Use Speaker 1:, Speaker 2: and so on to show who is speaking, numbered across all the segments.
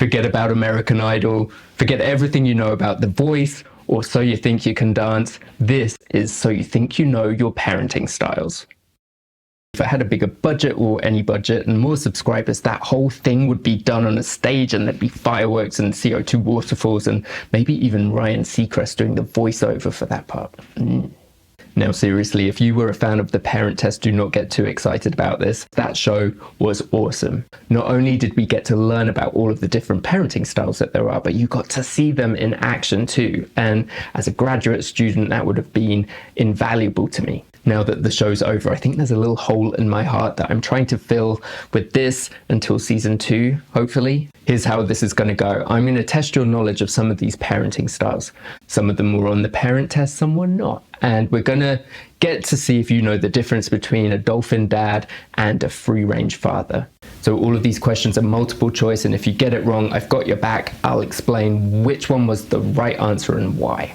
Speaker 1: Forget about American Idol. Forget everything you know about The Voice or So You Think You Can Dance. This is So You Think You Know Your Parenting Styles. If I had a bigger budget or any budget and more subscribers, that whole thing would be done on a stage and there'd be fireworks and CO2 waterfalls and maybe even Ryan Seacrest doing the voiceover for that part. Now seriously, if you were a fan of The Parent Test, do not get too excited about this. That show was awesome. Not only did we get to learn about all of the different parenting styles that there are, but you got to see them in action too. And as a graduate student, that would have been invaluable to me. Now that the show's over, I think there's a little hole in my heart that I'm trying to fill with this until season 2, hopefully. Here's how this is going to go. I'm going to test your knowledge of some of these parenting styles. Some of them were on the parent test, some were not. And we're going to get to see if you know the difference between a dolphin dad and a free-range father. So all of these questions are multiple choice, and if you get it wrong, I've got your back. I'll explain which one was the right answer and why.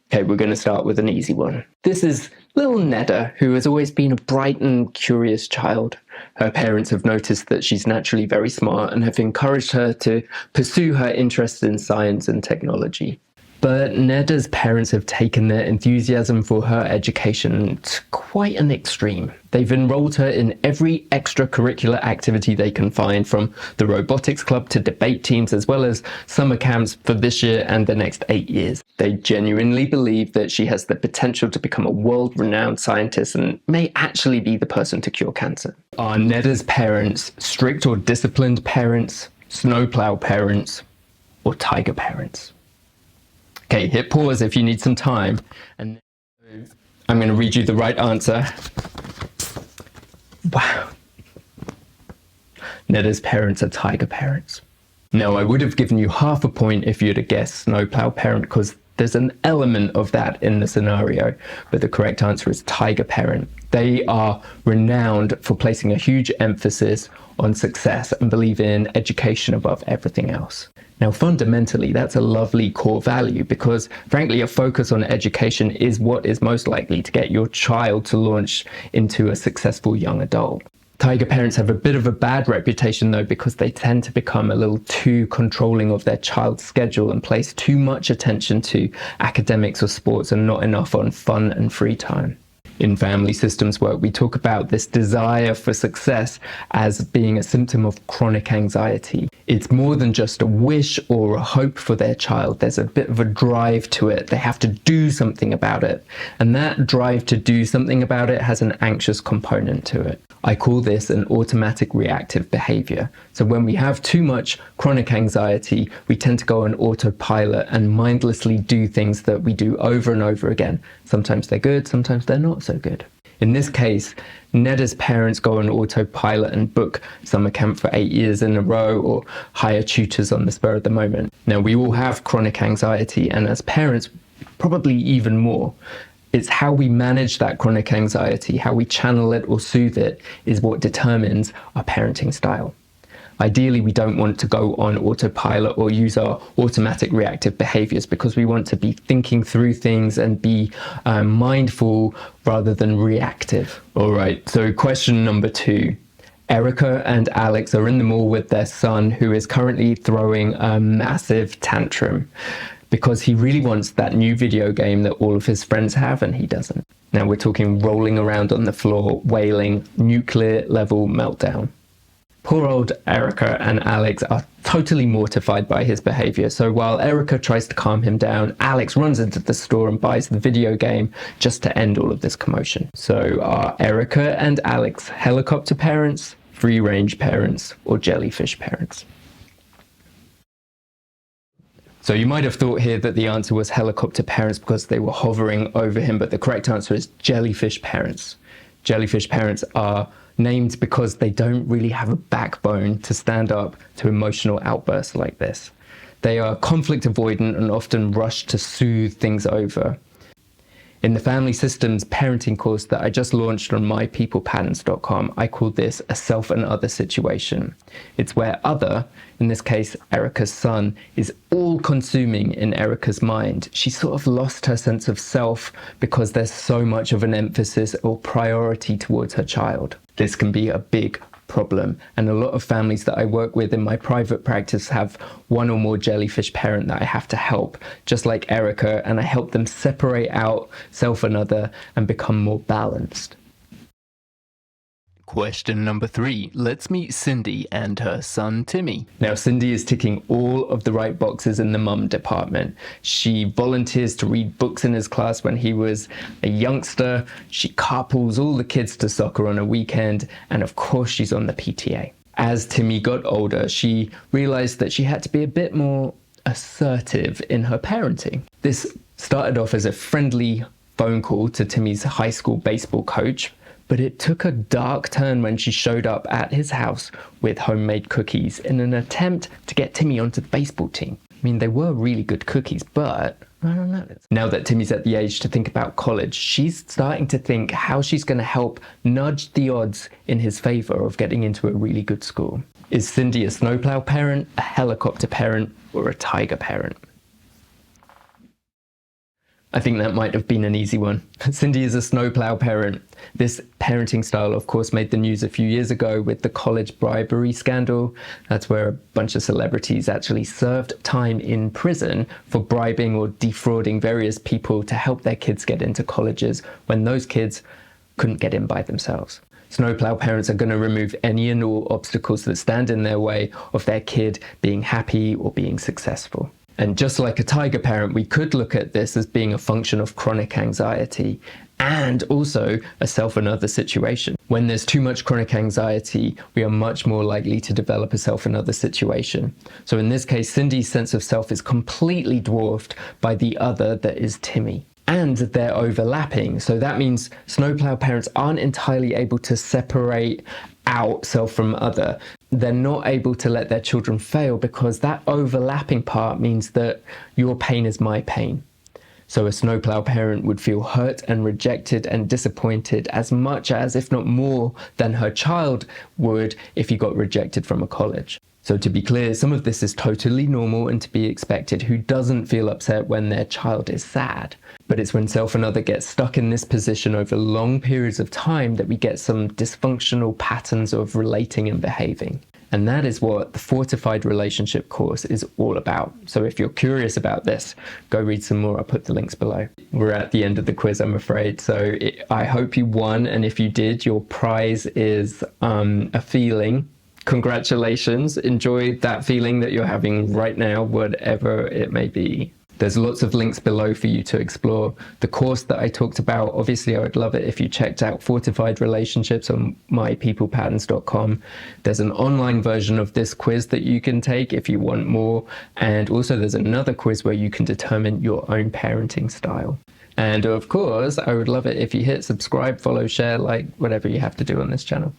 Speaker 1: Okay, we're going to start with an easy one. This is little Nedda, who has always been a bright and curious child. Her parents have noticed that she's naturally very smart and have encouraged her to pursue her interest in science and technology. But Nedda's parents have taken their enthusiasm for her education to quite an extreme. They've enrolled her in every extracurricular activity they can find, from the robotics club to debate teams, as well as summer camps for this year and the next 8 years. They genuinely believe that she has the potential to become a world-renowned scientist and may actually be the person to cure cancer. Are Nedda's parents strict or disciplined parents, snowplow parents, or tiger parents? Okay, hit pause if you need some time, and I'm going to read you the right answer. Wow. Nedda's parents are tiger parents. Now, I would have given you half a point if you'd have guessed snowplow parent, because there's an element of that in the scenario, but the correct answer is tiger parent. They are renowned for placing a huge emphasis on success and believe in education above everything else. Now, fundamentally, that's a lovely core value because, frankly, a focus on education is what is most likely to get your child to launch into a successful young adult. Tiger parents have a bit of a bad reputation, though, because they tend to become a little too controlling of their child's schedule and place too much attention to academics or sports and not enough on fun and free time. In family systems work, we talk about this desire for success as being a symptom of chronic anxiety. It's more than just a wish or a hope for their child. There's a bit of a drive to it. They have to do something about it. And that drive to do something about it has an anxious component to it. I call this an automatic reactive behavior. So when we have too much chronic anxiety, we tend to go on autopilot and mindlessly do things that we do over and over again. Sometimes they're good, sometimes they're not so good. In this case, Nedda's parents go on autopilot and book summer camp for 8 years in a row or hire tutors on the spur of the moment. Now, we all have chronic anxiety, and as parents, probably even more. It's how we manage that chronic anxiety, how we channel it or soothe it, is what determines our parenting style. Ideally, we don't want to go on autopilot or use our automatic reactive behaviors because we want to be thinking through things and be mindful rather than reactive. All right, so question number 2. Erica and Alex are in the mall with their son, who is currently throwing a massive tantrum because he really wants that new video game that all of his friends have and he doesn't. Now we're talking rolling around on the floor, wailing, nuclear level meltdown. Poor old Erica and Alex are totally mortified by his behavior. So while Erica tries to calm him down, Alex runs into the store and buys the video game just to end all of this commotion. So are Erica and Alex helicopter parents, free-range parents, or jellyfish parents? So you might have thought here that the answer was helicopter parents because they were hovering over him, but the correct answer is jellyfish parents. Jellyfish parents are named because they don't really have a backbone to stand up to emotional outbursts like this. They are conflict avoidant and often rush to soothe things over. In the Family Systems parenting course that I just launched on mypeoplepatterns.com, I call this a self and other situation. It's where other, in this case Erica's son, is all consuming in Erica's mind. She sort of lost her sense of self because there's so much of an emphasis or priority towards her child. This can be a big problem. And a lot of families that I work with in my private practice have one or more jellyfish parent that I have to help, just like Erica, and I help them separate out self and other and become more balanced. Question number 3. Let's meet Cindy and her son Timmy. Now, Cindy is ticking all of the right boxes in the mum department. She volunteers to read books in his class when he was a youngster. She carpools all the kids to soccer on a weekend. And of course, she's on the PTA. As Timmy got older, she realized that she had to be a bit more assertive in her parenting. This started off as a friendly phone call to Timmy's high school baseball coach, but it took a dark turn when she showed up at his house with homemade cookies in an attempt to get Timmy onto the baseball team. I mean, they were really good cookies, but I don't know. Now that Timmy's at the age to think about college, she's starting to think how she's going to help nudge the odds in his favor of getting into a really good school. Is Cindy a snowplow parent, a helicopter parent, or a tiger parent? I think that might have been an easy one. Cindy is a snowplow parent. This parenting style, of course, made the news a few years ago with the college bribery scandal. That's where a bunch of celebrities actually served time in prison for bribing or defrauding various people to help their kids get into colleges when those kids couldn't get in by themselves. Snowplow parents are going to remove any and all obstacles that stand in their way of their kid being happy or being successful. And just like a tiger parent, we could look at this as being a function of chronic anxiety and also a self and other situation. When there's too much chronic anxiety, we are much more likely to develop a self and other situation. So in this case, Cindy's sense of self is completely dwarfed by the other that is Timmy. And they're overlapping. So that means snowplow parents aren't entirely able to separate out self from other. They're not able to let their children fail because that overlapping part means that your pain is my pain. So a snowplow parent would feel hurt and rejected and disappointed as much as, if not more, than her child would if he got rejected from a college. So to be clear, some of this is totally normal and to be expected. Who doesn't feel upset when their child is sad? But it's when self and other get stuck in this position over long periods of time that we get some dysfunctional patterns of relating and behaving. And that is what the Fortified Relationship course is all about. So if you're curious about this, go read some more. I'll put the links below. We're at the end of the quiz, I'm afraid. So I hope you won. And if you did, your prize is a feeling. Congratulations. Enjoy that feeling that you're having right now, whatever it may be. There's lots of links below for you to explore the course that I talked about. Obviously, I would love it if you checked out Fortified Relationships on mypeoplepatterns.com. There's an online version of this quiz that you can take if you want more. And also there's another quiz where you can determine your own parenting style. And of course, I would love it if you hit subscribe, follow, share, like, whatever you have to do on this channel.